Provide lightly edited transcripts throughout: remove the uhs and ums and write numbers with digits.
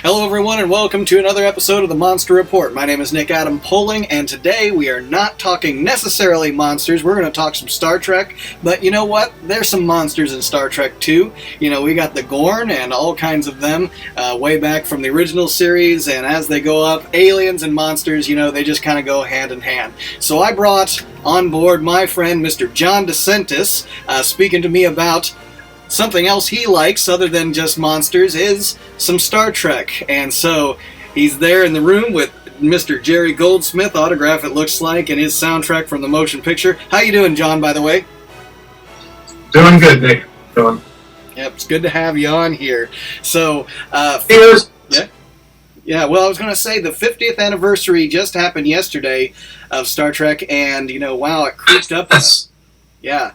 Hello everyone and welcome to another episode of the Monster Report. My name is Nick Adam Poling, and today we are not talking necessarily monsters. We're going to talk some Star Trek, but you know what? There's some monsters in Star Trek too. You know, we got the Gorn and all kinds of them way back from the original series, and as they go up, aliens and monsters, you know, they just kind of go hand in hand. So I brought on board my friend Mr. John DeSentis, speaking to me about something else he likes other than just monsters is some Star Trek. And so he's there in the room with Mr. Jerry Goldsmith, autograph it looks like, and his soundtrack from the motion picture. How you doing, John, by the way? Doing good, Nick. Doing. Yep, it's good to have you on here. So, yeah, well, I was going to say the 50th anniversary just happened yesterday of Star Trek, and, you know, wow, it creeped up. Yeah.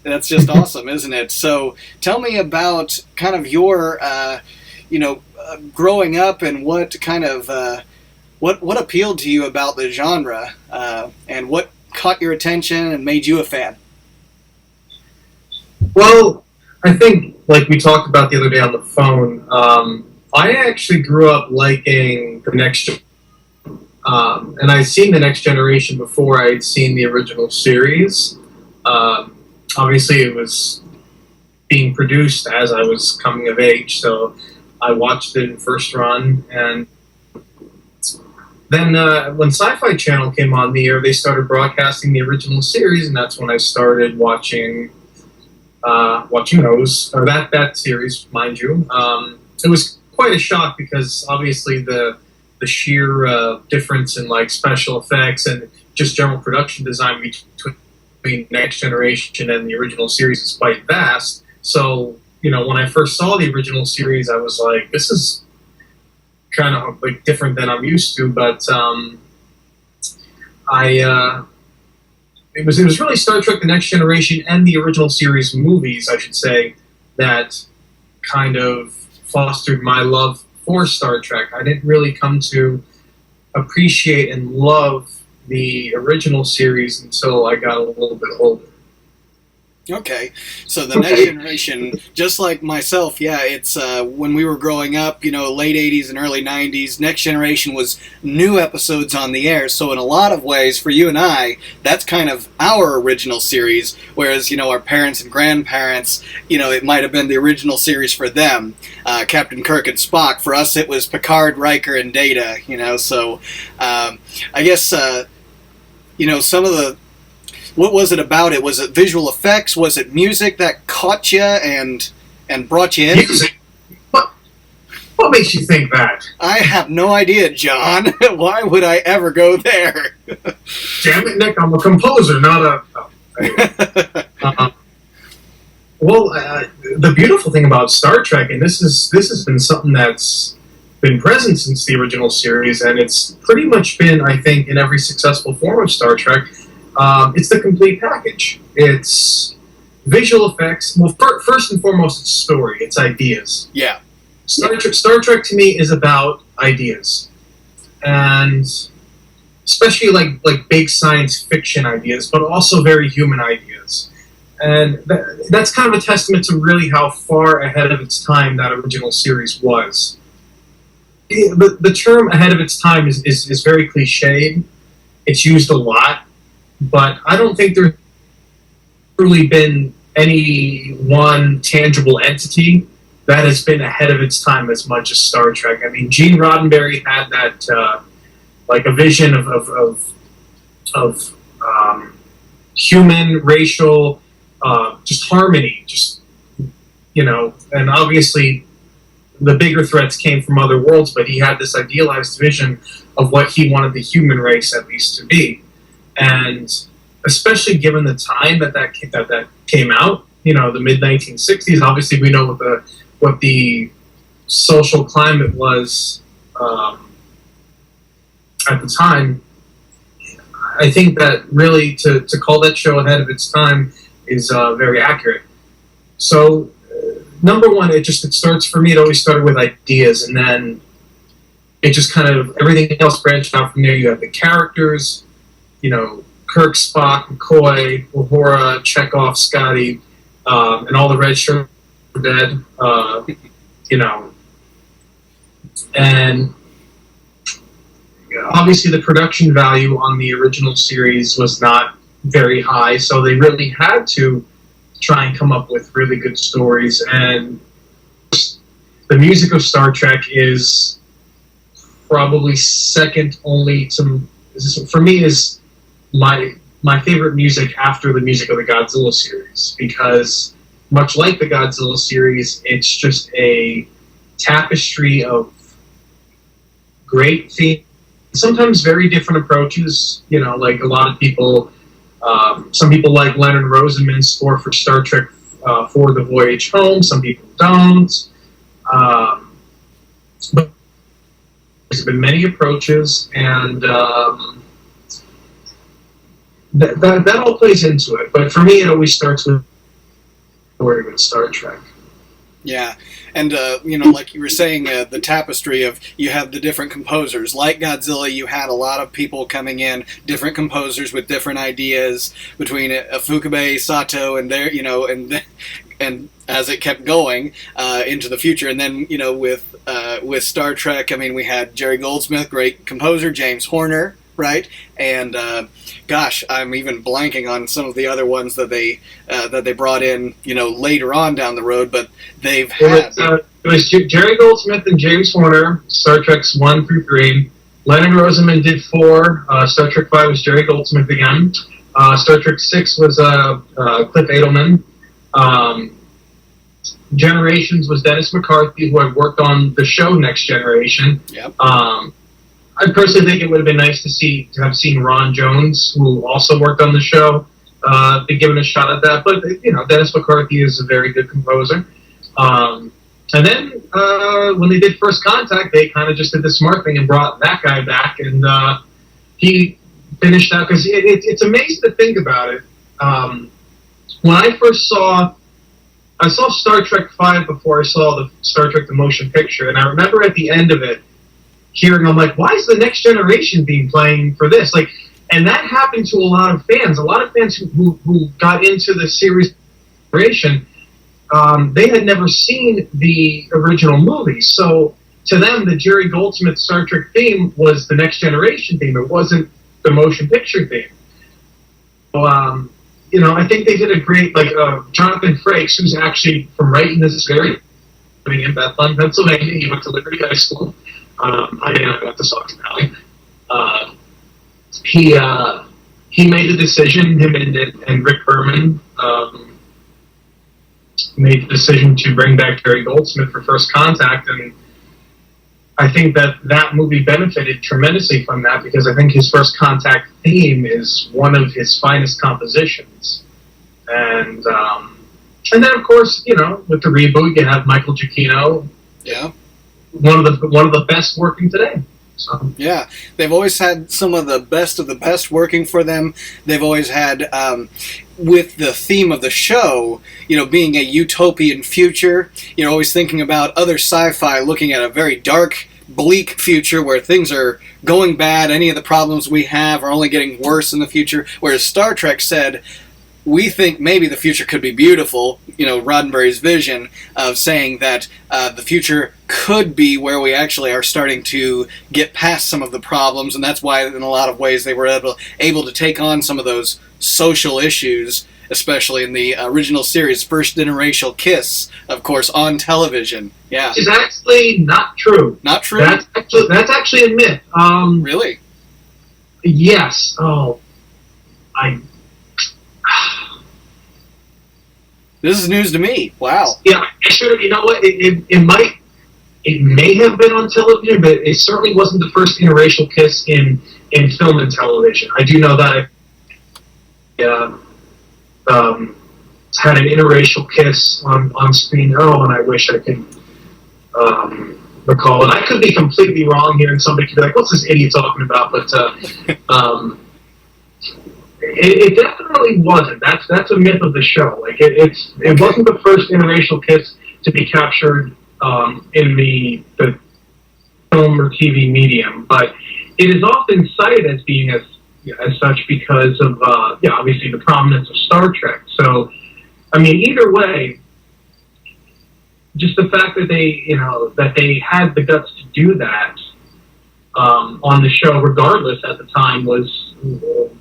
That's just awesome, isn't it? So tell me about kind of your, growing up and what kind of, what appealed to you about the genre and what caught your attention and made you a fan? Well, I think, like we talked about the other day on the phone, I actually grew up liking The Next Generation. And I'd seen The Next Generation before I'd seen the original series. Obviously, it was being produced as I was coming of age, so I watched it in first run. And then when Sci-Fi Channel came on the air, they started broadcasting the original series, and that's when I started watching those, or that series, mind you. It was quite a shock because obviously the sheer difference in like special effects and just general production design between Next Generation and the original series is quite vast. So, you know, when I first saw the original series, I was like, this is kind of like different than I'm used to. But it was really Star Trek: The Next Generation and the original series movies, I should say, that kind of fostered my love for Star Trek. I didn't really come to appreciate and love the original series until I got a little bit older. Okay, so the Next Generation, just like myself, yeah, it's when we were growing up, you know, late 80s and early 90s, Next Generation was new episodes on the air, so in a lot of ways, for you and I, that's kind of our original series, whereas, you know, our parents and grandparents, you know, it might have been the original series for them, Captain Kirk and Spock. For us, it was Picard, Riker, and Data, you know, so I guess, you know, some of the, what was it about it? Was it visual effects? Was it music that caught you and brought you in? Music? What makes you think that? I have no idea, John. Why would I ever go there? Damn it, Nick, I'm a composer, not a... the beautiful thing about Star Trek, and this has been something that's been present since the original series, and it's pretty much been, I think, in every successful form of Star Trek, it's the complete package. It's visual effects. Well, first and foremost, it's story. It's ideas. Yeah. Star Trek to me is about ideas, and especially like big science fiction ideas, but also very human ideas. And that's kind of a testament to really how far ahead of its time that original series was. The term ahead of its time is very cliched. It's used a lot, but I don't think there's really been any one tangible entity that has been ahead of its time as much as Star Trek. I mean, Gene Roddenberry had that, like a vision of human, racial, just harmony, just, you know, and obviously the bigger threats came from other worlds, but he had this idealized vision of what he wanted the human race at least to be. And especially given the time that came out, you know, the mid-1960s, obviously we know what the social climate was at the time, I think that really to call that show ahead of its time is very accurate. So, number one, it starts, for me, it always started with ideas, and then it just kind of, everything else branched out from there. You have the characters, Kirk, Spock, McCoy, Uhura, Chekhov, Scotty, and all the red shirts are dead, and obviously the production value on the original series was not very high, so they really had to try and come up with really good stories. And the music of Star Trek is probably second only to, for me, is my favorite music after the music of the Godzilla series, because much like the Godzilla series, it's just a tapestry of great themes, sometimes very different approaches. Like a lot of people, some people like Leonard Rosenman's score for Star Trek for The Voyage Home. Some people don't. But there's been many approaches, and that all plays into it. But for me, it always starts with Star Trek. Yeah, and like you were saying, the tapestry of, you have the different composers. Like Godzilla, you had a lot of people coming in, different composers with different ideas between Fukube, Sato, and their, and as it kept going into the future. And then with Star Trek, I mean, we had Jerry Goldsmith, great composer, James Horner, right? And gosh, I'm even blanking on some of the other ones that they brought in, later on down the road. But they've had. It was Jerry Goldsmith and James Horner, Star Trek's 1 through 3. Leonard Rosenman did 4. Star Trek 5 was Jerry Goldsmith again. Star Trek 6 was Cliff Adelman. Generations was Dennis McCarthy, who had worked on the show Next Generation. Yep. I personally think it would have been nice to have seen Ron Jones, who also worked on the show, be given a shot at that. But Dennis McCarthy is a very good composer. And then when they did First Contact, they kind of just did the smart thing and brought that guy back, and he finished out, because it's amazing to think about it. When I first saw Star Trek 5 before I saw the Star Trek the Motion Picture, and I remember at the end of it hearing, I'm like, why is the Next Generation theme playing for this? And that happened to a lot of fans. A lot of fans who got into the series, they had never seen the original movie. So to them, the Jerry Goldsmith Star Trek theme was the Next Generation theme. It wasn't the motion picture theme. So, I think they did a great, Jonathan Frakes, who's actually from right in this area, living in Bethlehem, Pennsylvania. He went to Liberty High School. I got to Saucon Valley. He made the decision, him and Rick Berman made the decision to bring back Jerry Goldsmith for First Contact, and I think that movie benefited tremendously from that, because I think his First Contact theme is one of his finest compositions. And then, of course, with the reboot, you have Michael Giacchino. Yeah. One of the best working today. So. Yeah, they've always had some of the best working for them. They've always had, with the theme of the show, being a utopian future, always thinking about other sci-fi, looking at a very dark, bleak future where things are going bad. Any of the problems we have are only getting worse in the future. Whereas Star Trek said, we think maybe the future could be beautiful. Roddenberry's vision of saying that the future could be where we actually are starting to get past some of the problems, and that's why in a lot of ways they were able to take on some of those social issues, especially in the original series, First Interracial Kiss, of course, on television. Yeah. Which is actually not true. Not true? That's actually a myth. Really? Yes. This is news to me. Wow. Yeah, I should have. You know what? It may have been on television, but it certainly wasn't the first interracial kiss in film and television. I do know that had an interracial kiss on screen. Oh, and I wish I could recall it. I could be completely wrong here, and somebody could be like, "What's this idiot talking about?" But it definitely wasn't. That's a myth of the show. Like it wasn't the first interracial kiss to be captured in the film or TV medium, but it is often cited as being as such because of obviously the prominence of Star Trek. So, I mean, either way, just the fact that they had the guts to do that on the show, regardless at the time, was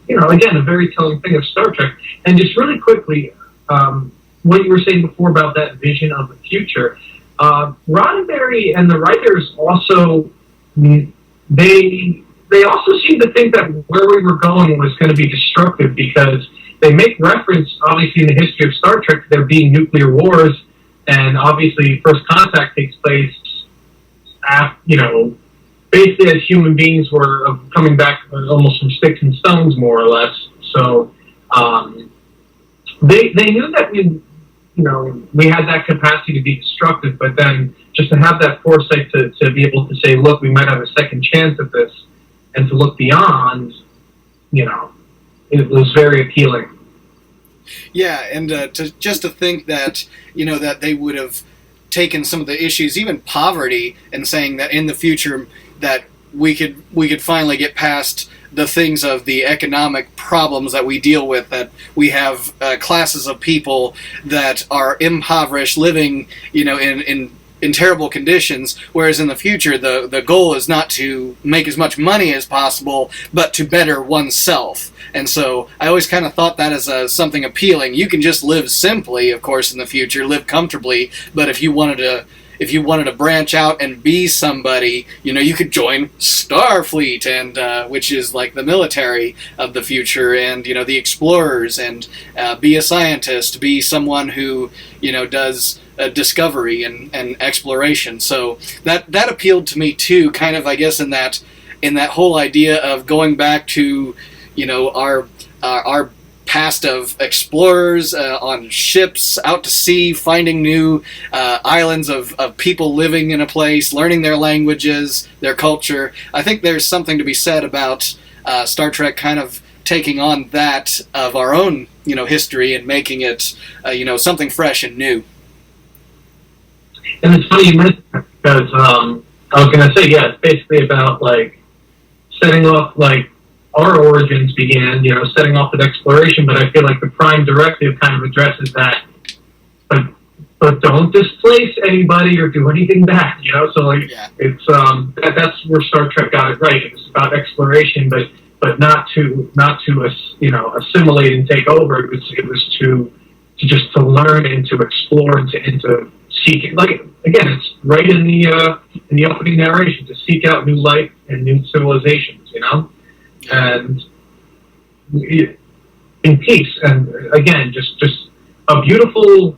again a very telling thing of Star Trek. And just really quickly, what you were saying before about that vision of the future, Roddenberry and the writers also they also seemed to think that where we were going was going to be destructive, because they make reference, obviously, in the history of Star Trek, to there being nuclear wars, and obviously First Contact takes place basically as human beings were coming back almost from sticks and stones, more or less. So they knew that we had that capacity to be destructive, but then just to have that foresight to be able to say, look, we might have a second chance at this, and to look beyond, it was very appealing. Yeah, and to think that that they would have taken some of the issues, even poverty, and saying that in the future that we could finally get past the things of the economic problems that we deal with, that we have classes of people that are impoverished, living in terrible conditions, whereas in the future the goal is not to make as much money as possible, but to better oneself. And so I always kind of thought that as something appealing. You can just live simply, of course, in the future, live comfortably, but if you wanted to branch out and be somebody, you could join Starfleet, and which is like the military of the future, and the explorers, and be a scientist, be someone who does discovery and exploration. So that appealed to me too, kind of, I guess, in that whole idea of going back to our past of explorers on ships out to sea, finding new islands of people living in a place, learning their languages, their culture. I think there's something to be said about Star Trek kind of taking on that of our own history and making it something fresh and new. And it's funny you mentioned that, because I was going to say, yeah, it's basically about setting off our origins began, setting off with exploration, but I feel like the Prime Directive kind of addresses that, but don't displace anybody or do anything bad, so it's that's where Star Trek got it right. It was about exploration, but not to assimilate and take over. It was to learn and to explore and to seek it. Again, it's right in the opening narration, to seek out new life and new civilizations, and in peace. And again, just a beautiful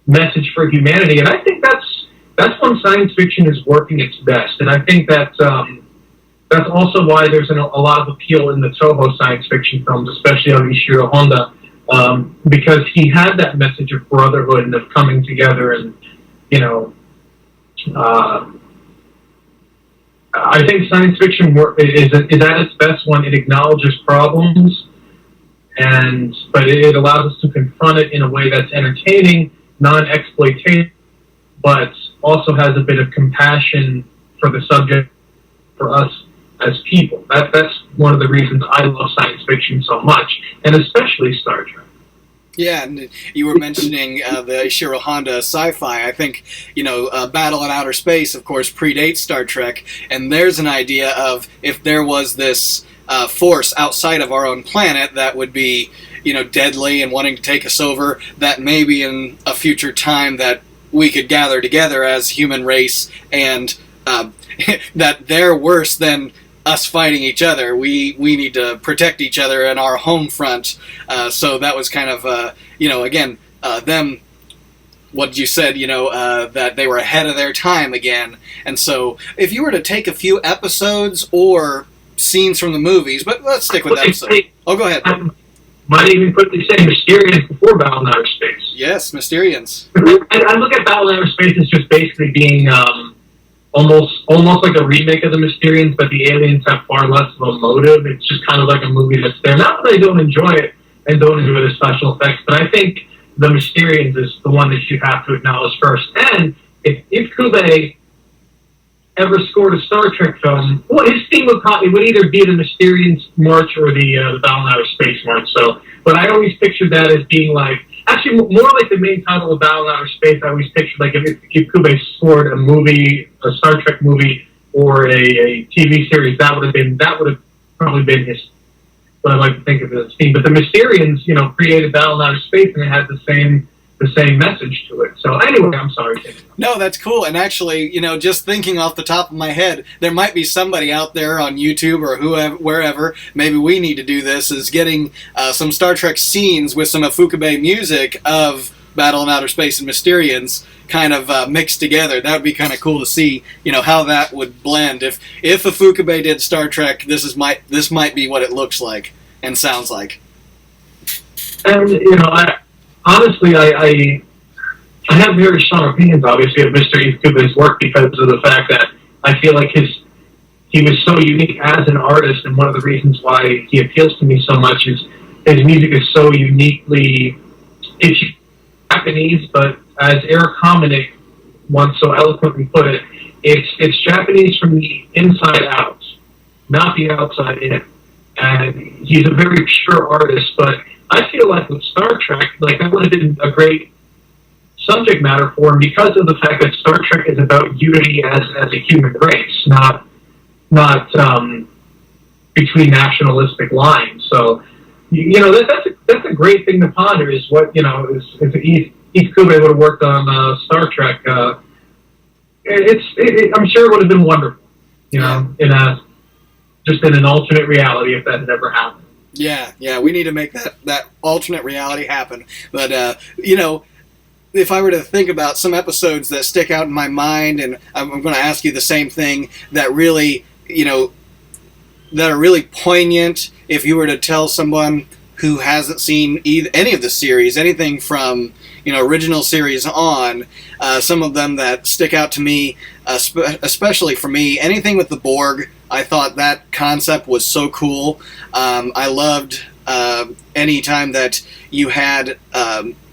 message for humanity. And I think that's when science fiction is working its best. And I think that's also why there's a lot of appeal in the Toho science fiction films, especially on Ishiro Honda, because he had that message of brotherhood and of coming together, and I think science fiction is at its best when it acknowledges problems, but it allows us to confront it in a way that's entertaining, non-exploitative, but also has a bit of compassion for the subject, for us as people. That's one of the reasons I love science fiction so much, and especially Star Trek. Yeah, and you were mentioning the Ishiro Honda sci-fi. I think, Battle in Outer Space, of course, predates Star Trek, and there's an idea of if there was this force outside of our own planet that would be, deadly and wanting to take us over, that maybe in a future time that we could gather together as human race, and that they're worse than us fighting each other. We need to protect each other in our home front. So that was kind of, again, them, what you said, that they were ahead of their time again. And so if you were to take a few episodes or scenes from the movies, but let's stick with episodes. Oh, go ahead. Might even quickly say Mysterious before Battle in Outer Space. Yes, Mysterians. I look at Battle in Outer Space as just basically being almost like a remake of the Mysterians, but the aliens have far less of a motive. It's just kind of like a movie that's there. Not that I don't enjoy it and don't enjoy the special effects, but I think the Mysterians is the one that you have to acknowledge first. And if Kube ever scored a Star Trek film, well, his theme would either be the Mysterians March or the Battle in Outer Space March. So, but I always pictured that as being like, actually more like the main title of Battle in Outer Space. I always pictured like if Kube scored a Star Trek movie or a TV series, that would have probably been his. What I like to think of it as theme. But the Mysterians, created Battle in Outer Space, and it had the same message to it. So anyway, I'm sorry. No, that's cool. And actually, just thinking off the top of my head, there might be somebody out there on YouTube or wherever, maybe we need to do this, is getting some Star Trek scenes with some Ifukube music of Battle in Outer Space and Mysterians kind of mixed together. That would be kind of cool to see, how that would blend. If Ifukube did Star Trek, this might be what it looks like and sounds like. And, I have very strong opinions, obviously, of Mr. Ifukube's work because of the fact that I feel like he was so unique as an artist, and one of the reasons why he appeals to me so much is his music is so uniquely, it's Japanese, but as Eric Hominick once so eloquently put it, it's Japanese from the inside out, not the outside in. And he's a very pure artist, but I feel like with Star Trek, that would have been a great subject matter for him because of the fact that Star Trek is about unity as a human race, not between nationalistic lines. So, that's a great thing to ponder. Is what if Keith Kube would have worked on Star Trek, I'm sure it would have been wonderful. In an alternate reality if that had ever happened. Yeah, we need to make that alternate reality happen. But, if I were to think about some episodes that stick out in my mind, and I'm going to ask you the same thing, that really, that are really poignant, if you were to tell someone who hasn't seen any of the series, anything from, original series on, some of them that stick out to me, especially for me, anything with the Borg. I thought that concept was so cool. I loved any time that you had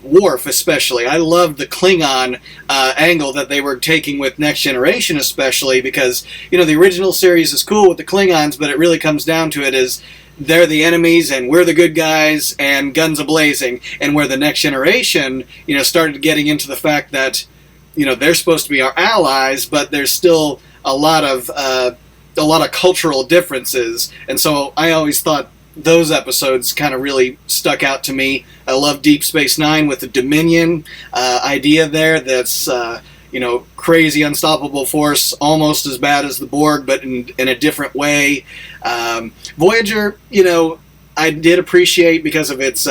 Worf, especially. I loved the Klingon angle that they were taking with Next Generation, especially because, the original series is cool with the Klingons, but it really comes down to it is they're the enemies and we're the good guys and guns a-blazing. And where the Next Generation, started getting into the fact that, they're supposed to be our allies, but there's still a lot of cultural differences. And so I always thought those episodes kind of really stuck out to me. I love Deep Space Nine with the Dominion idea there. That's crazy, unstoppable force, almost as bad as the Borg, but in a different way. Voyager, I did appreciate because of its,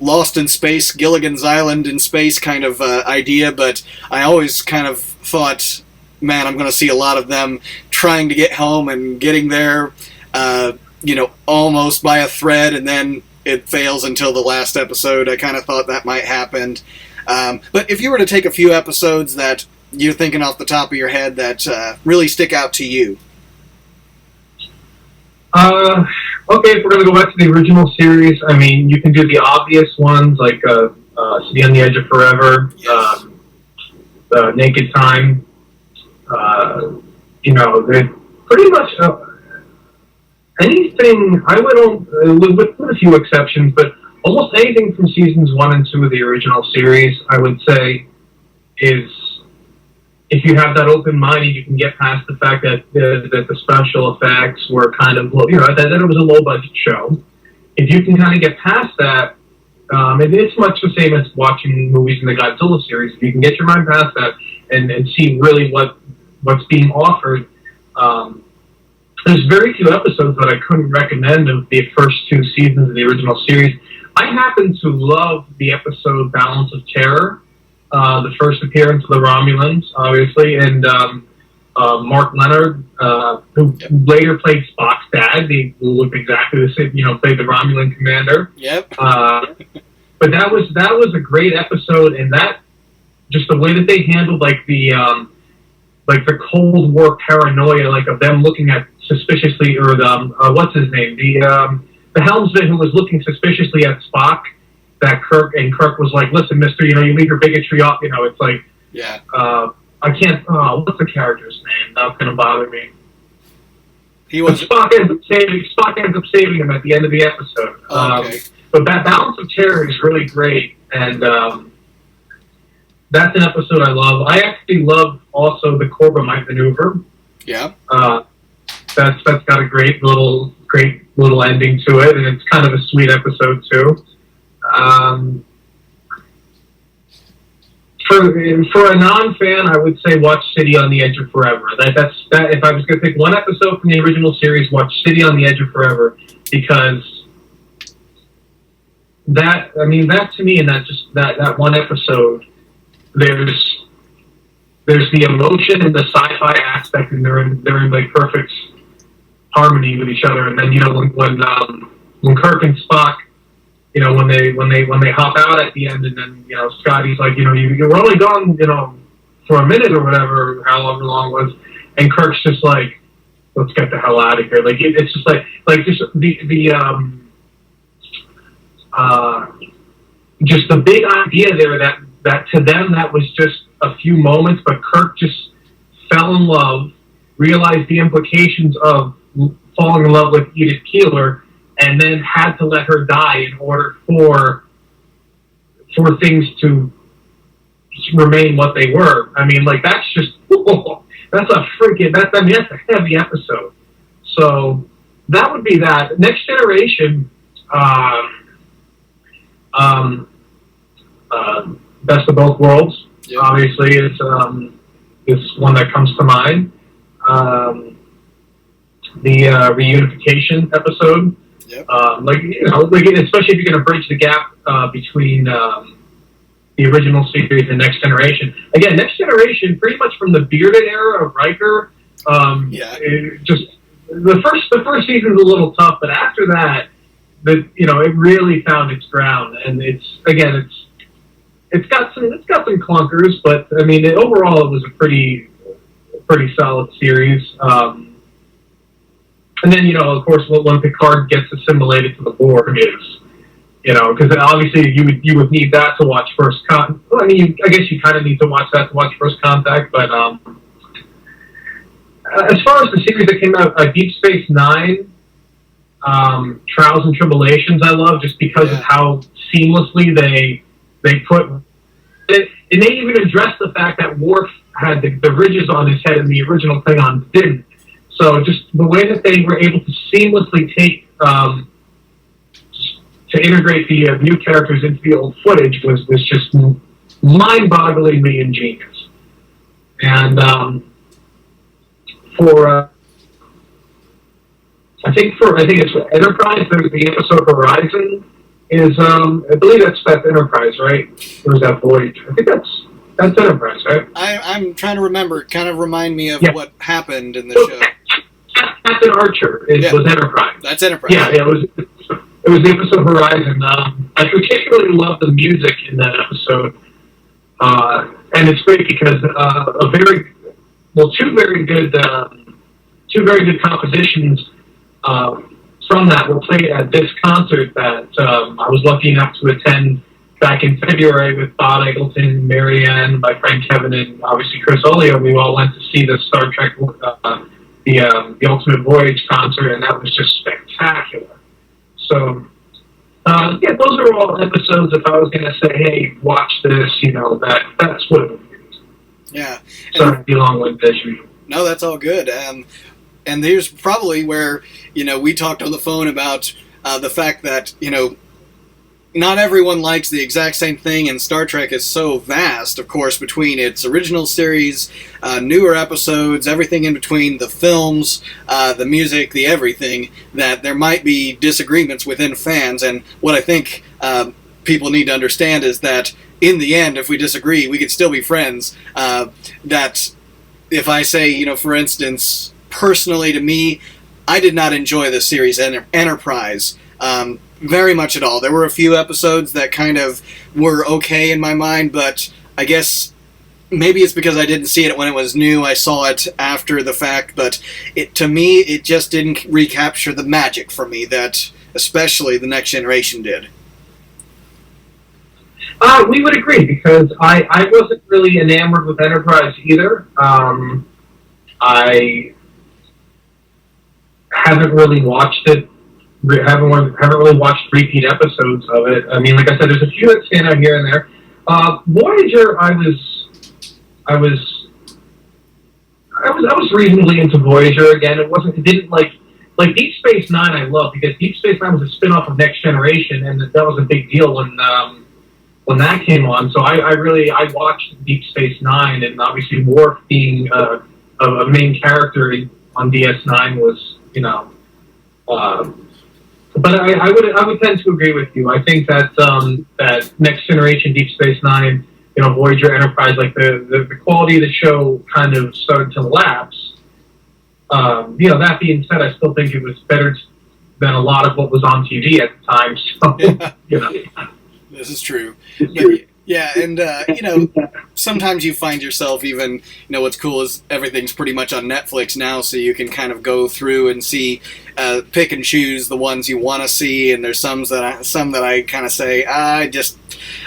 Lost in Space, Gilligan's Island in space kind of idea, but I always kind of thought, man, I'm going to see a lot of them trying to get home and getting there, almost by a thread, and then it fails until the last episode. I kind of thought that might happen. But if you were to take a few episodes that you're thinking off the top of your head that really stick out to you. Okay, if we're going to go back to the original series, I mean, you can do the obvious ones like City on the Edge of Forever, Yes. Naked Time. They're pretty much anything. I would, with a few exceptions, but almost anything from seasons 1 and 2 of the original series, I would say, is if you have that open mind and you can get past the fact that the special effects were kind of that it was a low budget show. If you can kind of get past that, and it's much the same as watching movies in the Godzilla series. If you can get your mind past that and see really what's being offered, there's very few episodes that I couldn't recommend of the first 2 seasons of the original series. I happen to love the episode Balance of Terror, the first appearance of the Romulans, obviously, and Mark Leonard, who later played Spock's dad, who looked exactly the same, played the Romulan commander. Yep. but that was a great episode, and that just the way that they handled like the Cold War paranoia, like of them looking at suspiciously, or the what's his name, the helmsman who was looking suspiciously at Spock. That Kirk was like, "Listen, Mister, you leave your bigotry off. It's like, yeah, I can't. What's the character's name? That's gonna bother me." He was. Spock ends up saving him at the end of the episode. Oh, okay. But that balance of terror is really great, and that's an episode I love. I actually love also the Corbomite maneuver. Yeah. That's got a great little ending to it, and it's kind of a sweet episode too. For a non-fan, I would say watch City on the Edge of Forever. That's if I was going to pick one episode from the original series, watch City on the Edge of Forever, because that to me, and that one episode, there's the emotion and the sci-fi aspect, and they're in like perfect harmony with each other. And then when Kirk and Spock, when they hop out at the end, and then Scotty's like, you're only gone for a minute or whatever, however long it was, and Kirk's just like, let's get the hell out of here. Like it's just like just just the big idea there that to them that was just a few moments, but Kirk just fell in love, realized the implications of falling in love with Edith Keeler, and then had to let her die in order for things to remain what they were. I mean, like, that's just, that's a heavy episode. So that would be that. Next Generation, Best of Both Worlds, yeah. Obviously, is one that comes to mind. The reunification episode. Yep. Especially if you're going to bridge the gap between the original series and Next Generation. Again, Next Generation, pretty much from the bearded era of Riker. Just the first season's a little tough, but after that, it really found its ground, and it's got some clunkers, but I mean, overall, it was a pretty solid series. And then, of course, when Picard gets assimilated to the Borg is, because obviously you would need that to watch First Contact. Well, I mean, I guess you kind of need to watch that to watch First Contact, but as far as the series that came out, Deep Space Nine, Trials and Tribulations, I love just because of how seamlessly they put it. And they even addressed the fact that Worf had the ridges on his head and the original Klingon didn't. So just the way that they were able to seamlessly take to integrate the new characters into the old footage was just mind-bogglingly ingenious. And I think it's Enterprise. There's the episode Horizon is I believe that's Enterprise, right? Or is that Voyager? I think that's Enterprise, right? I'm trying to remember. Kind of remind me of what happened in the show. Captain Archer was Enterprise. That's Enterprise. Yeah, it was the episode Horizon. I particularly love the music in that episode, and it's great because two very good compositions from that were played at this concert that I was lucky enough to attend back in February with Bob Eggleton, Marianne, my friend Kevin, and obviously Chris Olio. We all went to see the Star Trek, the Ultimate Voyage concert, and that was just spectacular. So, those are all episodes. If I was going to say, hey, watch this, that's what it would be. Yeah. Sorry to be long-winded as usual. No, that's all good. And here's probably where, we talked on the phone about the fact that, not everyone likes the exact same thing, and Star Trek is so vast, of course, between its original series, newer episodes, everything in between, the films, the music, the everything, that there might be disagreements within fans. And what I think people need to understand is that in the end, if we disagree, we could still be friends. That if I say, for instance, personally to me, I did not enjoy the series Enterprise. Very much at all. There were a few episodes that kind of were okay in my mind, but I guess maybe it's because I didn't see it when it was new. I saw it after the fact, but to me, it just didn't recapture the magic for me that especially the Next Generation did. We would agree, because I wasn't really enamored with Enterprise either. I haven't really watched it. Haven't really watched repeat episodes of it. I mean, like I said, there's a few that stand out here and there. Voyager, I was reasonably into Voyager again. It didn't like Deep Space Nine. I love, because Deep Space Nine was a spin-off of Next Generation, and that was a big deal when that came on. So I watched Deep Space Nine, and obviously Worf being a main character on DS9 was, you know. But I would tend to agree with you. I think that that Next Generation, Deep Space Nine, you know, Voyager, Enterprise, like the quality of the show kind of started to lapse. You know, that being said, I still think it was better than a lot of what was on TV at the time. So, Yeah. You know. This is true. But, yeah, and, you know, sometimes you find yourself even, you know, what's cool is everything's pretty much on Netflix now, so you can kind of go through and see, pick and choose the ones you want to see, and there's some that I kind of say,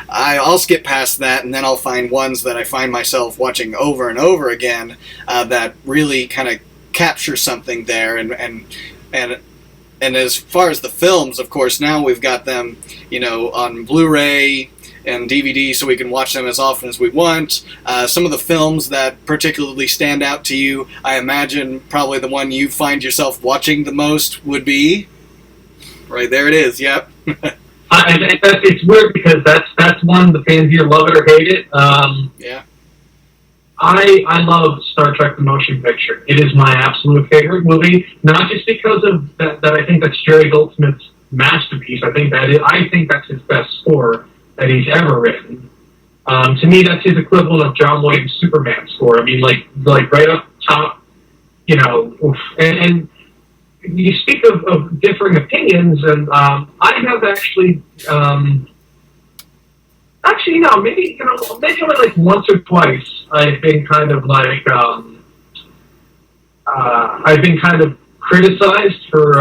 I'll skip past that, and then I'll find ones that I find myself watching over and over again that really kind of capture something there, and as far as the films, of course, now we've got them, you know, on Blu-ray and DVD, so we can watch them as often as we want. Some of the films that particularly stand out to you, I imagine probably the one you find yourself watching the most would be... Right, there it is, yep. It's weird, because that's one, the fans either love it or hate it. Yeah. I love Star Trek the Motion Picture. It is my absolute favorite movie, not just because of that I think that's Jerry Goldsmith's masterpiece. I think that's his best score that he's ever written. To me, that's his equivalent of John Williams' Superman score. I mean, like right up top, you know. And you speak of differing opinions, and I have actually, no, maybe only like once or twice I've been kind of like, I've been kind of criticized for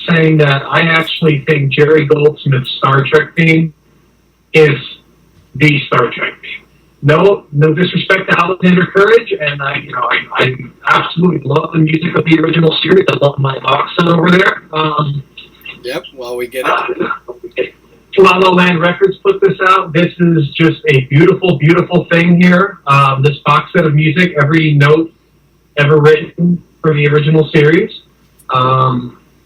saying that I actually think Jerry Goldsmith's Star Trek theme is the Star Trek theme. No disrespect to Alexander Courage, and I absolutely love the music of the original series. I love my box set over there. Yep, well, we get it. La La Land Records put this out. This is just a beautiful, beautiful thing here. This box set of music, every note ever written for the original series.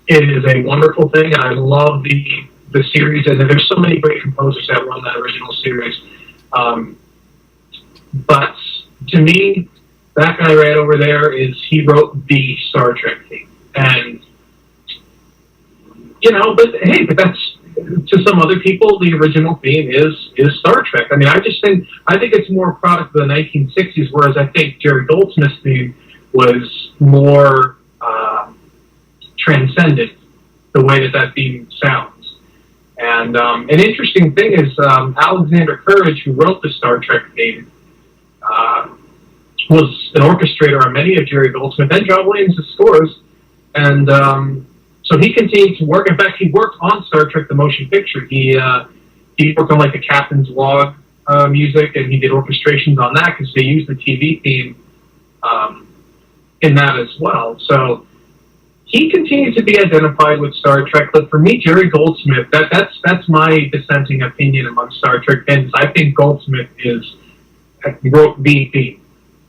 It is a wonderful thing, and I love the series, and there's so many great composers that run that original series. But to me, that guy right over there he wrote the Star Trek theme. And, but that's, to some other people, the original theme is Star Trek. I mean, I think it's more a product of the 1960s, whereas I think Jerry Goldsmith's theme was more transcendent, the way that theme sounds. And an interesting thing is Alexander Courage, who wrote the Star Trek theme, was an orchestrator on many of Jerry Goldsmith and John Williams' scores. And so he continued to work. In fact, he worked on Star Trek the Motion Picture. He worked on like the Captain's Log music, and he did orchestrations on that because they used the TV theme in that as well. So he continues to be identified with Star Trek. But for me, Jerry Goldsmith, that's my dissenting opinion among Star Trek fans. I think Goldsmith wrote the theme.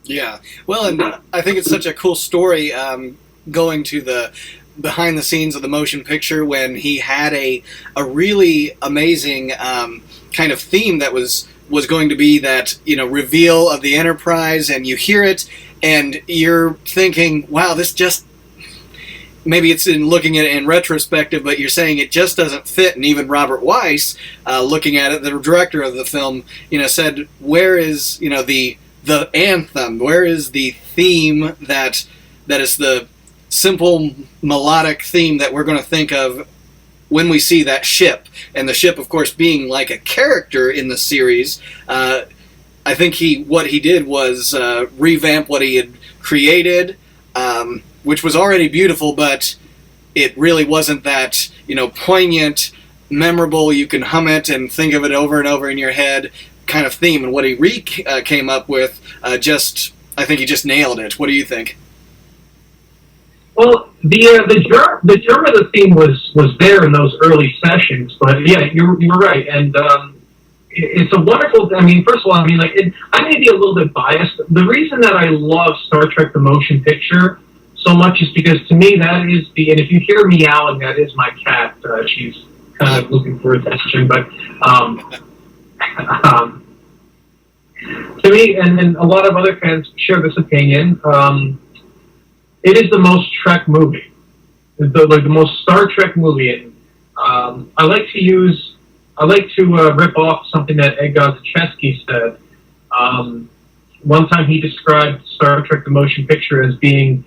Yeah, well, and I think it's such a cool story going to the behind the scenes of the motion picture when he had a really amazing kind of theme that was going to be that, reveal of the Enterprise, and you hear it and you're thinking, wow, this just, maybe it's in looking at it in retrospective, but you're saying it just doesn't fit. And even Robert Weiss, looking at it, the director of the film, said, where is, the anthem? Where is the theme that is the simple melodic theme that we're going to think of when we see that ship, and the ship, of course, being like a character in the series, I think what he did was revamp what he had created, which was already beautiful, but it really wasn't that, poignant, memorable, you can hum it and think of it over and over in your head kind of theme. And what he came up with, I think he just nailed it. What do you think? Well, the germ of the theme was there in those early sessions, but yeah, you're right, and it's a wonderful. I mean, first of all, I may be a little bit biased. The reason that I love Star Trek: The Motion Picture so much is because to me that is and if you hear meowing, that is my cat. She's kind of looking for attention, but to me, and a lot of other fans share this opinion. It is the most Trek movie, the most Star Trek movie. And I like to rip off something that Ed Godziszewski said. One time he described Star Trek: The Motion Picture as being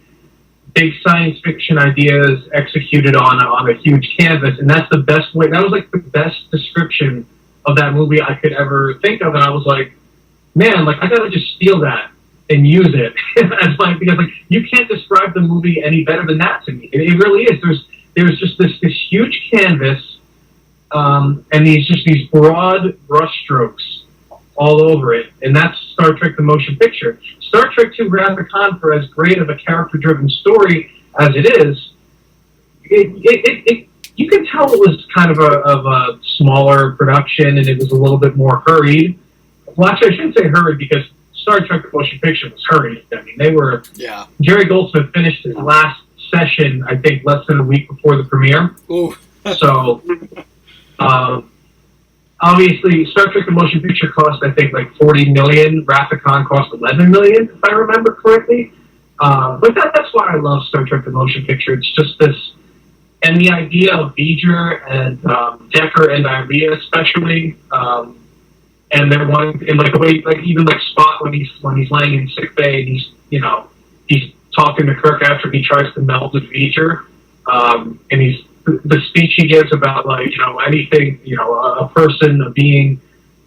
big science fiction ideas executed on a huge canvas, and that's the best way. That was like the best description of that movie I could ever think of, and I was like, man, I gotta just steal that and use it because you can't describe the movie any better than that to me. It really is. There's just this huge canvas, and these broad brushstrokes all over it, and that's Star Trek: The Motion Picture. Star Trek II: Wrath of Khan, for as great of a character-driven story as it is, you can tell it was kind of a smaller production, and it was a little bit more hurried. Well, actually, I shouldn't say hurried because Star Trek: The Motion Picture was hurried. I mean, Jerry Goldsmith finished his last session, I think, less than a week before the premiere. Ooh. So, obviously, Star Trek: The Motion Picture cost, I think, $40 million. Wrath of Khan cost $11 million, if I remember correctly. But that's why I love Star Trek: The Motion Picture. It's just this, and the idea of V'ger and Decker and Iria, especially. And they're one in the way, even Spock when he's laying in sick bay and he's talking to Kirk after he tries to meld with V'ger, and the speech he gives about anything, a person, a being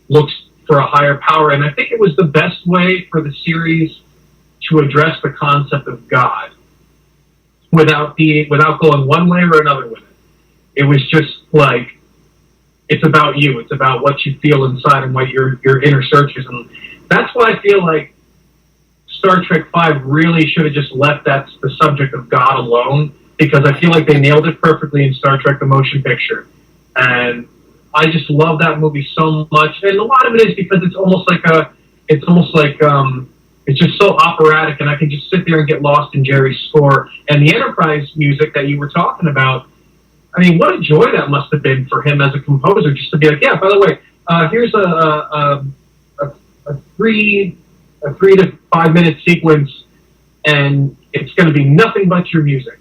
looks for a higher power, and I think it was the best way for the series to address the concept of God without going one way or another with it. It was just it's about you. It's about what you feel inside and what your inner search is. And that's why I feel like Star Trek V really should have just left the subject of God alone, because I feel like they nailed it perfectly in Star Trek: The Motion Picture. And I just love that movie so much. And a lot of it is because it's just so operatic, and I can just sit there and get lost in Jerry's score. And the Enterprise music that you were talking about, I mean, what a joy that must have been for him as a composer, just to be like, yeah, by the way, here's a 3 to 5 minute sequence, and it's going to be nothing but your music.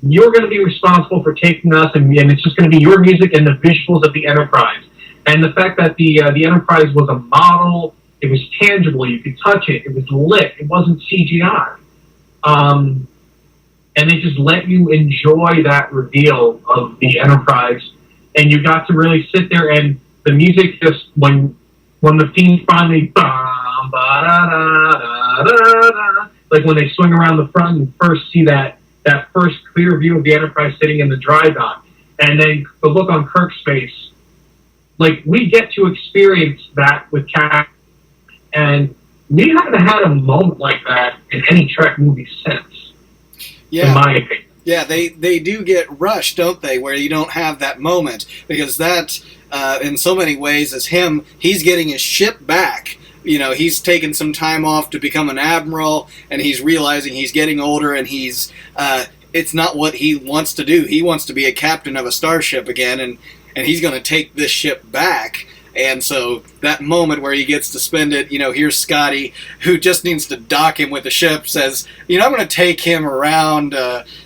You're going to be responsible for taking us, and it's just going to be your music and the visuals of the Enterprise. And the fact that the Enterprise was a model, it was tangible, you could touch it, it was lit, it wasn't CGI. And they just let you enjoy that reveal of the Enterprise, and you got to really sit there, and the music just, when the theme finally, when they swing around the front and first see that first clear view of the Enterprise sitting in the dry dock, and then the look on Kirk's face, we get to experience that with Cat, and we haven't had a moment like that in any Trek movie since. Yeah. In my opinion. Yeah, they do get rushed, don't they, where you don't have that moment, because that, in so many ways, is him. He's getting his ship back. He's taken some time off to become an admiral, and he's realizing he's getting older, and it's not what he wants to do. He wants to be a captain of a starship again, and he's going to take this ship back. And so that moment where he gets to spend it, here's Scotty, who just needs to dock him with the ship, says, I'm going to take him around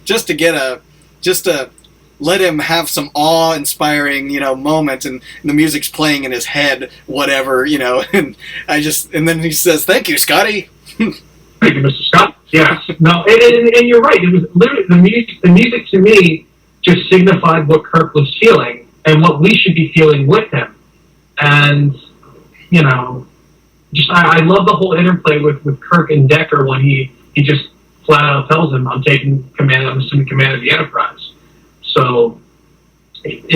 just to let him have some awe-inspiring, moment, and the music's playing in his head, whatever, and then he says, thank you, Scotty. Thank you, Mr. Scott. Yes. No, and you're right. It was literally the music to me just signified what Kirk was feeling and what we should be feeling with him. And, you know, just I love the whole interplay with Kirk and Decker when he just flat out tells him, I'm assuming command of the Enterprise. So you'll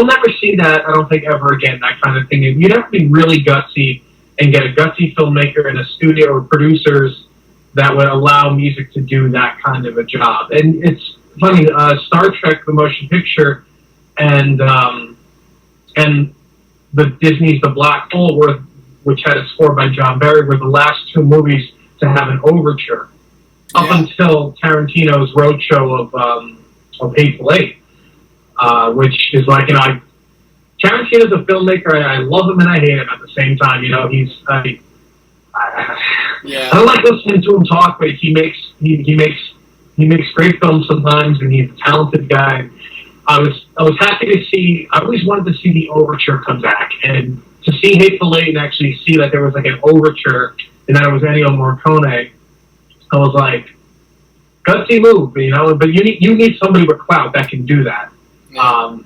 never see that, I don't think, ever again, that kind of thing. You'd have to be really gutsy and get a gutsy filmmaker and a studio or producers that would allow music to do that kind of a job. And it's funny, Star Trek, the motion picture, and the Disney's The Black Hole, which had a score by John Barry, were the last two movies to have an overture, up until Tarantino's Roadshow of Hateful Eight, which is like, you know, Tarantino's a filmmaker, and I love him and I hate him at the same time. You know, I don't like listening to him talk, but he makes great films sometimes, and he's a talented guy. I was happy to see. I always wanted to see the overture come back, and to see Hateful Eight and actually see that there was like an overture and that it was Ennio Morricone. I was like, gutsy move, you know. But you need somebody with clout that can do that. Yeah.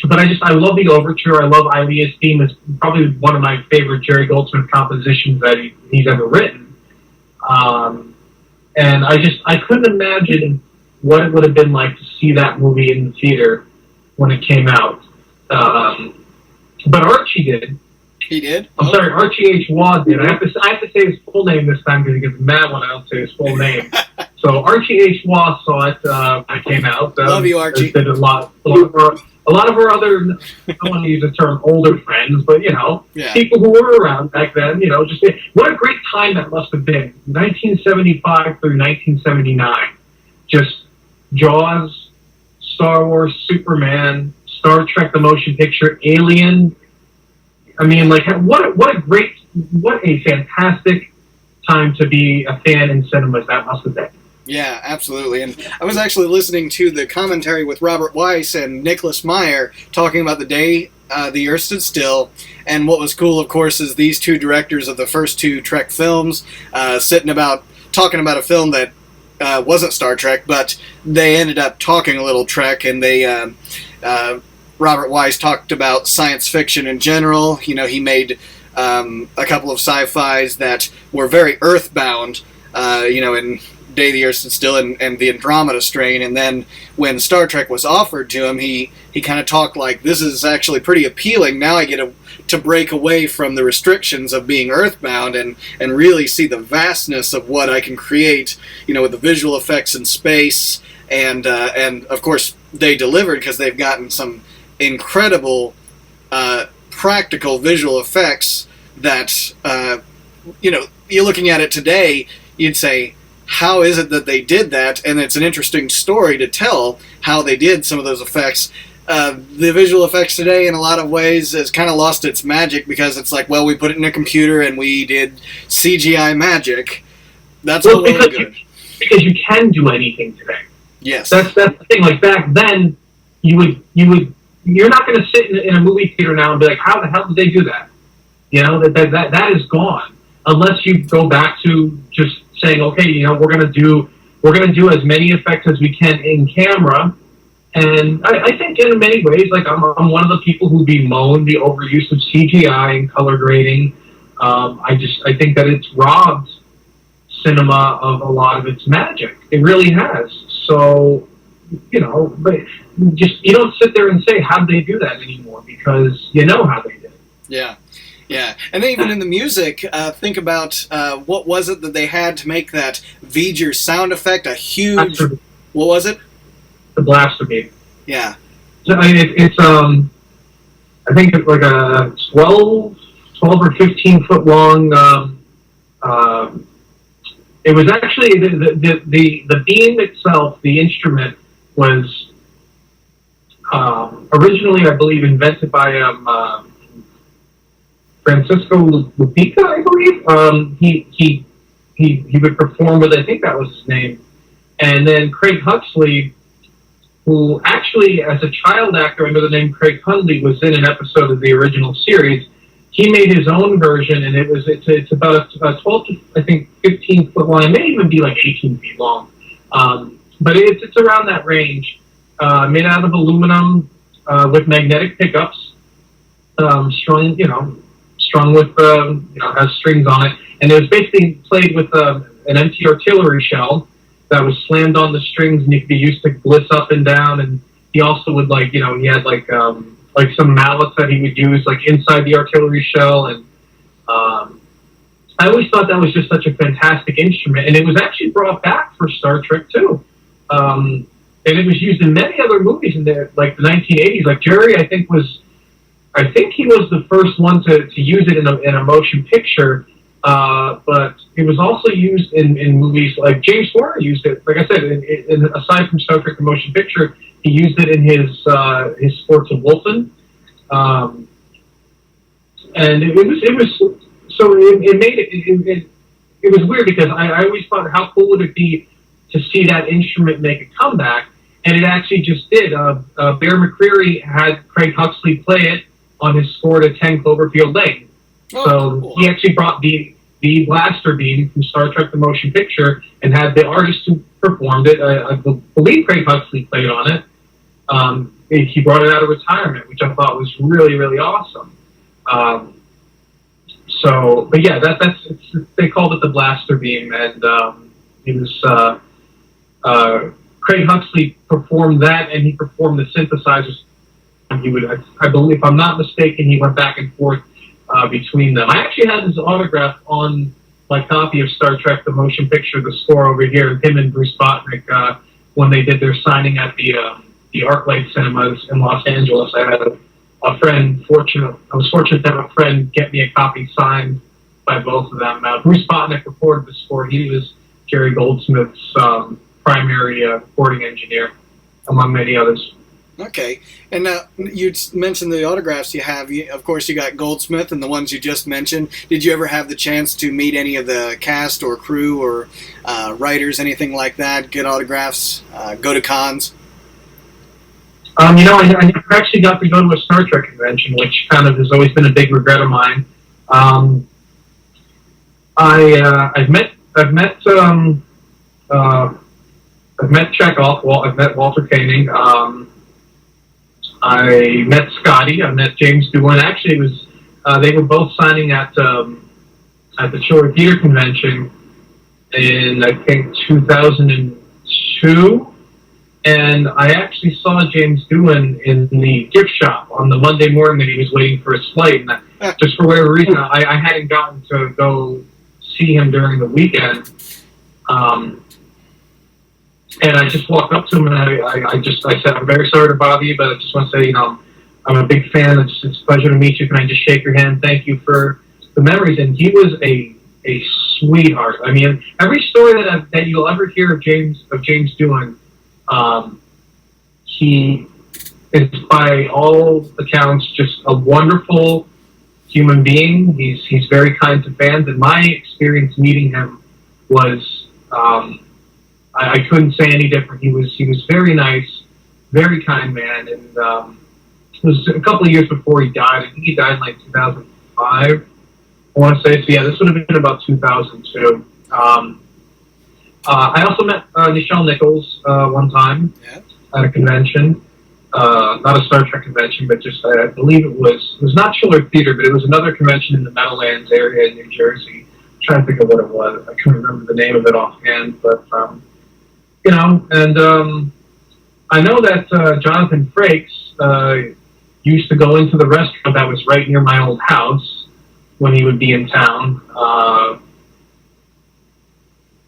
But I love the overture. I love Ilya's theme. It's probably one of my favorite Jerry Goldsmith compositions that he's ever written. And I couldn't imagine what it would have been like to see that movie in the theater when it came out. But Archie did. He did? I'm sorry, Archie H. Waugh did. I have to say his full name this time because he gets mad when I don't say his full name. So Archie H. Waugh saw it when it came out. Love you, Archie. Did a lot of our other, I don't want to use the term older friends, but, you know, people who were around back then, you know, just what a great time that must have been. 1975 through 1979. Just Jaws, Star Wars, Superman, Star Trek, the motion picture, Alien. I mean, like, what a fantastic time to be a fan in cinemas that must have been. Yeah, absolutely. And I was actually listening to the commentary with Robert Weiss and Nicholas Meyer talking about the day the Earth stood still. And what was cool, of course, is these two directors of the first two Trek films talking about a film that wasn't Star Trek, but they ended up talking a little Trek, and they Robert Weiss talked about science fiction in general. You know, he made a couple of sci-fis that were very earthbound, you know, in Day the Earth Stood Still and the Andromeda Strain. And then when Star Trek was offered to him, he kind of talked like, this is actually pretty appealing. Now I get to break away from the restrictions of being earthbound and really see the vastness of what I can create, you know, with the visual effects in space. And of course, they delivered because they've gotten some incredible practical visual effects that, you know, you're looking at it today, you'd say, how is it that they did that? And it's an interesting story to tell how they did some of those effects. The visual effects today, in a lot of ways, has kind of lost its magic because it's like, well, we put it in a computer and we did CGI magic. That's all well and good. Because you can do anything today. Yes. That's the thing. Like, back then, you're not going to sit in a movie theater now and be like, how the hell did they do that? You know, that is gone. Unless you go back to just saying, okay, you know, we're gonna do as many effects as we can in camera. And I think in many ways, like, I'm one of the people who bemoan the overuse of CGI and color grading. I think that it's robbed cinema of a lot of its magic. It really has. So, you know, but you don't sit there and say, how'd they do that anymore? Because you know how they did it. Yeah. Yeah, and then even in the music, think about what was it that they had to make that V'ger sound effect, a huge... What was it? The blaster beat. Yeah. So, I mean, it's I think it's like a 12 or 15 foot long, it was actually, the beam itself, the instrument, was originally, I believe, invented by Francisco Lupica, I believe. He would perform with, I think that was his name. And then Craig Huxley, who actually, as a child actor under the name Craig Hundley, was in an episode of the original series. He made his own version, and it's about a 12 to, I think, 15 foot long. It may even be like 18 feet long. but it's around that range. Made out of aluminum with magnetic pickups, strung with has strings on it, and it was basically played with an empty artillery shell that was slammed on the strings, and it could be used to gliss up and down. And he also would he had some mallets that he would use inside the artillery shell, and I always thought that was just such a fantastic instrument, and it was actually brought back for Star Trek too. And it was used in many other movies in the 1980s. Like Jerry, I think he was the first one to use it in a motion picture, but it was also used in movies like James Horner used it. Like I said, aside from Star Trek the motion picture, he used it in his Sports of Wolfen, and it was weird because I always thought how cool would it be to see that instrument make a comeback, and it actually just did. Bear McCreary had Craig Huxley play it on his score to 10 Cloverfield Lane. So cool. He actually brought the blaster beam from Star Trek the motion picture and had the artist who performed it, I believe Craig Huxley played on it. He brought it out of retirement, which I thought was really, really awesome. But yeah, they called it the blaster beam, and it was Craig Huxley performed that, and he performed the synthesizers. He would, I believe, if I'm not mistaken, he went back and forth between them. I actually had his autograph on my copy of Star Trek the motion picture, the score over here. Him and Bruce Botnick, when they did their signing at the ArcLight Cinemas in Los Angeles, I had a friend. I was fortunate to have a friend get me a copy signed by both of them. Bruce Botnick recorded the score. He was Jerry Goldsmith's primary recording engineer, among many others. Okay, and now you mentioned the autographs you have. Of course, you got Goldsmith and the ones you just mentioned. Did you ever have the chance to meet any of the cast or crew or writers, anything like that? Get autographs, go to cons? I never actually got to go to a Star Trek convention, which kind of has always been a big regret of mine. I've met Chekhov. I've met Walter Koenig. I met Scotty. I met James Doohan. Actually, it was they were both signing at the Chiller Theater Convention in I think 2002, and I actually saw James Doohan in the gift shop on the Monday morning that he was waiting for his flight, and just for whatever reason, I hadn't gotten to go see him during the weekend. And I just walked up to him and I said, "I'm very sorry to bother you, but I just want to say, I'm a big fan. It's a pleasure to meet you. Can I just shake your hand? Thank you for the memories." And he was a sweetheart. I mean, every story that you'll ever hear of James Doohan, he is by all accounts just a wonderful human being. He's very kind to fans, and my experience meeting him was. I couldn't say any different. He was very nice, very kind man, and it was a couple of years before he died. I think he died in 2005. I want to say so. Yeah, this would have been about 2002. I also met Nichelle Nichols one time at a convention, not a Star Trek convention, but just I believe it was not Chiller Theater, but it was another convention in the Meadowlands area in New Jersey. I'm trying to think of what it was. I can't remember the name of it offhand, but. And I know that Jonathan Frakes used to go into the restaurant that was right near my old house when he would be in town,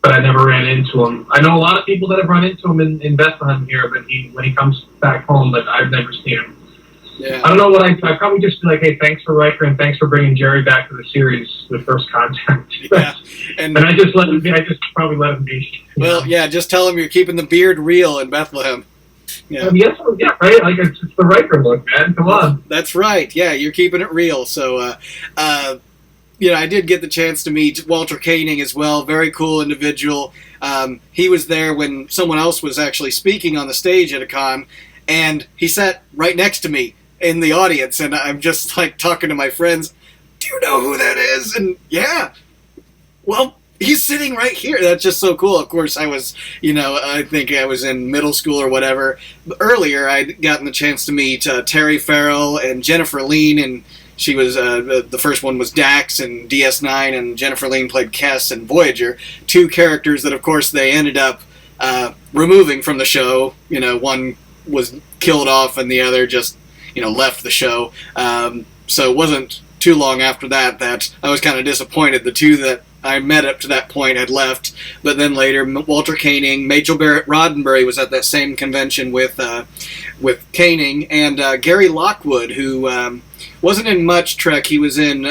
but I never ran into him. I know a lot of people that have run into him in Bethlehem here, but when he comes back home, but I've never seen him. Yeah. I don't know what I'd probably just be like, "Hey, thanks for Riker and thanks for bringing Jerry back to the series with First Contact." Yeah. And I just let him be. I just probably let him be. Well, yeah, just tell him you're keeping the beard real in Bethlehem. Yeah, right. Like it's the Riker look, man. Come on. That's right. Yeah, you're keeping it real. So, I did get the chance to meet Walter Koenig as well. Very cool individual. He was there when someone else was actually speaking on the stage at a con, and he sat right next to me in the audience, and I'm just talking to my friends. Do you know who that is? And yeah. Well, he's sitting right here. That's just so cool. Of course, I was, I think I was in middle school or whatever. Earlier, I'd gotten the chance to meet Terry Farrell and Jennifer Lean, and she was, the first one was Dax in DS9, and Jennifer Lean played Kess in Voyager. Two characters that, of course, they ended up removing from the show. One was killed off, and the other just, left the show. So it wasn't too long after that I was kind of disappointed. The two that I met up to that point had left, but then later Walter Koenig, Majel Barrett Roddenberry was at that same convention with Koenig, and Gary Lockwood, who wasn't in much Trek. He was in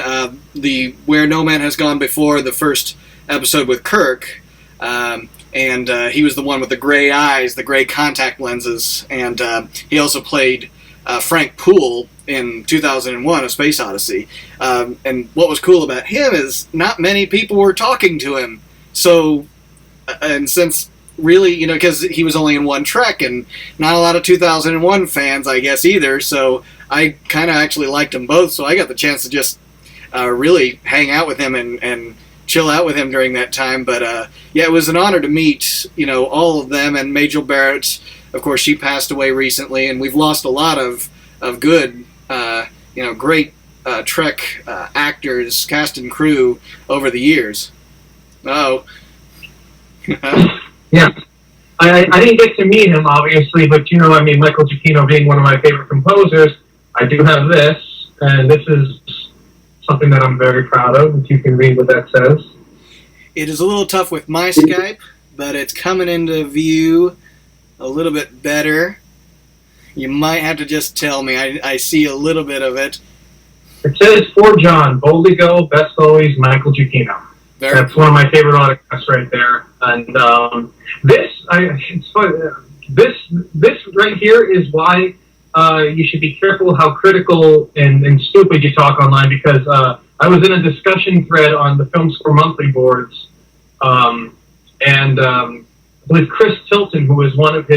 the Where No Man Has Gone Before, the first episode with Kirk, and he was the one with the gray eyes, the gray contact lenses, and he also played Frank Poole in 2001, A Space Odyssey. And what was cool about him is not many people were talking to him. So, and since really, because he was only in one Trek, and not a lot of 2001 fans, I guess, either, so I kind of actually liked them both, so I got the chance to just really hang out with him and chill out with him during that time. But, yeah, it was an honor to meet, all of them, and Majel Barrett, of course, she passed away recently, and we've lost a lot of good, great Trek actors, cast and crew over the years. Oh. Yeah. I didn't get to meet him, obviously, but, Michael Giacchino being one of my favorite composers, I do have this, and this is something that I'm very proud of, if you can read what that says. It is a little tough with my Skype, but it's coming into view a little bit better. You might have to just tell me. I see a little bit of it. It says, "For John, boldly go, best always, Michael Giacchino." That's one of my favorite autographs right there. And it's fun. This right here is why you should be careful how critical and stupid you talk online, because I was in a discussion thread on the Film Score Monthly boards, and with Chris Tilton, who is he like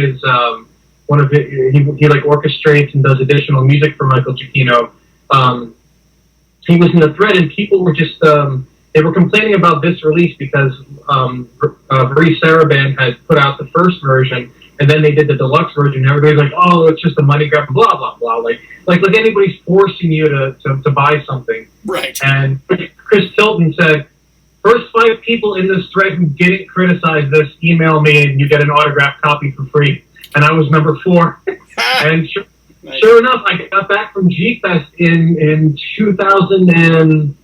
orchestrates and does additional music for Michael Giacchino. He was in the thread, and people were just they were complaining about this release because Marie Sarabande had put out the first version, and then they did the deluxe version. And everybody's like, "Oh, it's just a money grab," blah blah blah. Like anybody's forcing you to buy something. Right. And Chris Tilton said, "First 5 people in this thread who didn't criticize this, email me, and you get an autographed copy for free." And I was number 4. And sure enough, I got back from G-Fest in 2000 and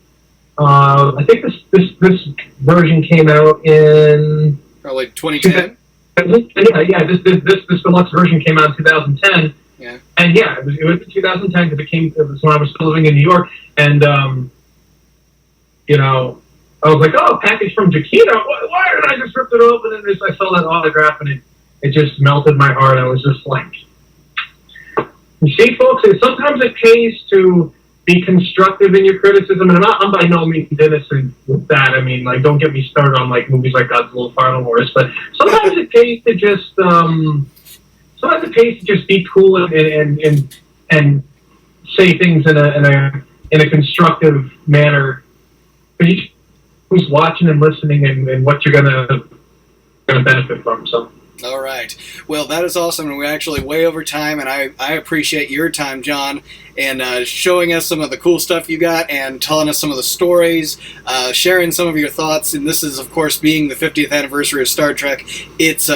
I think this version came out in probably 2010. Yeah, this deluxe version came out in 2010. Yeah. And yeah, it was in 2010 because it was when I was still living in New York, and I was like, "Oh, package from Giacchino. Why did I just rip it open?" And I saw that autograph, and it just melted my heart. I was just like, you see, folks, sometimes it pays to be constructive in your criticism, and I'm by no means innocent with that. I mean, don't get me started on movies like Godzilla Final Wars, but sometimes it pays to just be cool and say things in a constructive manner. But who's watching and listening, and what you're gonna benefit from. So. All right. Well, that is awesome, and we're actually way over time, and I appreciate your time, John, and showing us some of the cool stuff you got and telling us some of the stories, sharing some of your thoughts. And this is, of course, being the 50th anniversary of Star Trek. It's,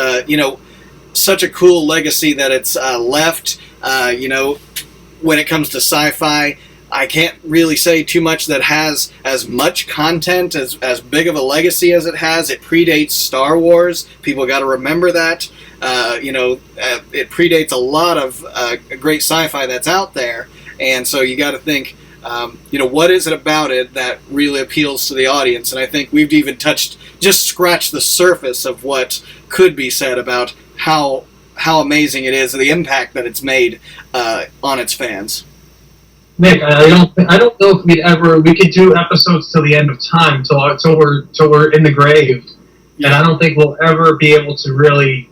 such a cool legacy that it's left, when it comes to sci-fi. I can't really say too much that has as much content, as big of a legacy as it has. It predates Star Wars. People got to remember that. It predates a lot of great sci-fi that's out there. And so you got to think, what is it about it that really appeals to the audience? And I think we've even just scratched the surface of what could be said about how amazing it is, the impact that it's made on its fans. Nick, I don't know if we could do episodes till the end of time, till we're in the grave, yeah. And I don't think we'll ever be able to really,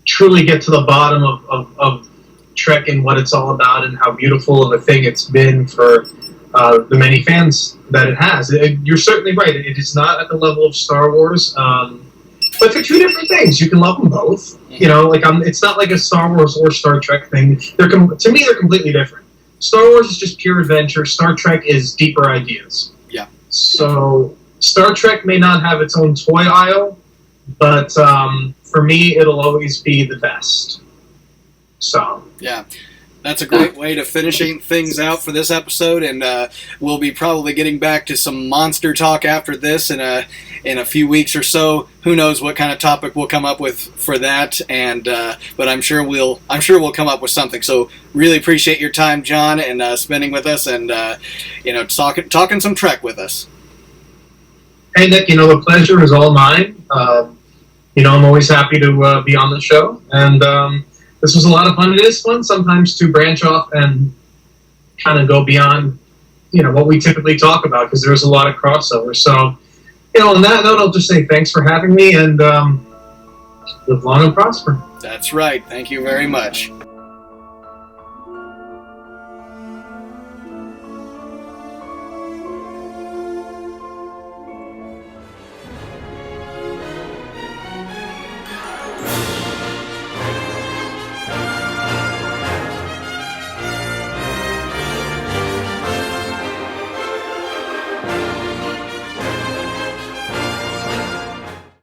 truly get to the bottom of Trek and what it's all about and how beautiful of a thing it's been for the many fans that it has. You're certainly right. It is not at the level of Star Wars, but they're two different things. You can love them both. You know, like it's not like a Star Wars or Star Trek thing. To me, they're completely different. Star Wars is just pure adventure. Star Trek is deeper ideas. Yeah. So Star Trek may not have its own toy aisle, but for me, it'll always be the best. So yeah. That's a great way to finishing things out for this episode, and we'll be probably getting back to some monster talk after this in a few weeks or so. Who knows what kind of topic we'll come up with for that? And but I'm sure we'll come up with something. So really appreciate your time, John, and spending with us, and talking some Trek with us. Hey Nick, the pleasure is all mine. I'm always happy to be on the show, and. This was a lot of fun. It is fun sometimes to branch off and kind of go beyond, what we typically talk about, because there's a lot of crossover. So, on that note, I'll just say thanks for having me, and live long and prosper. That's right. Thank you very much.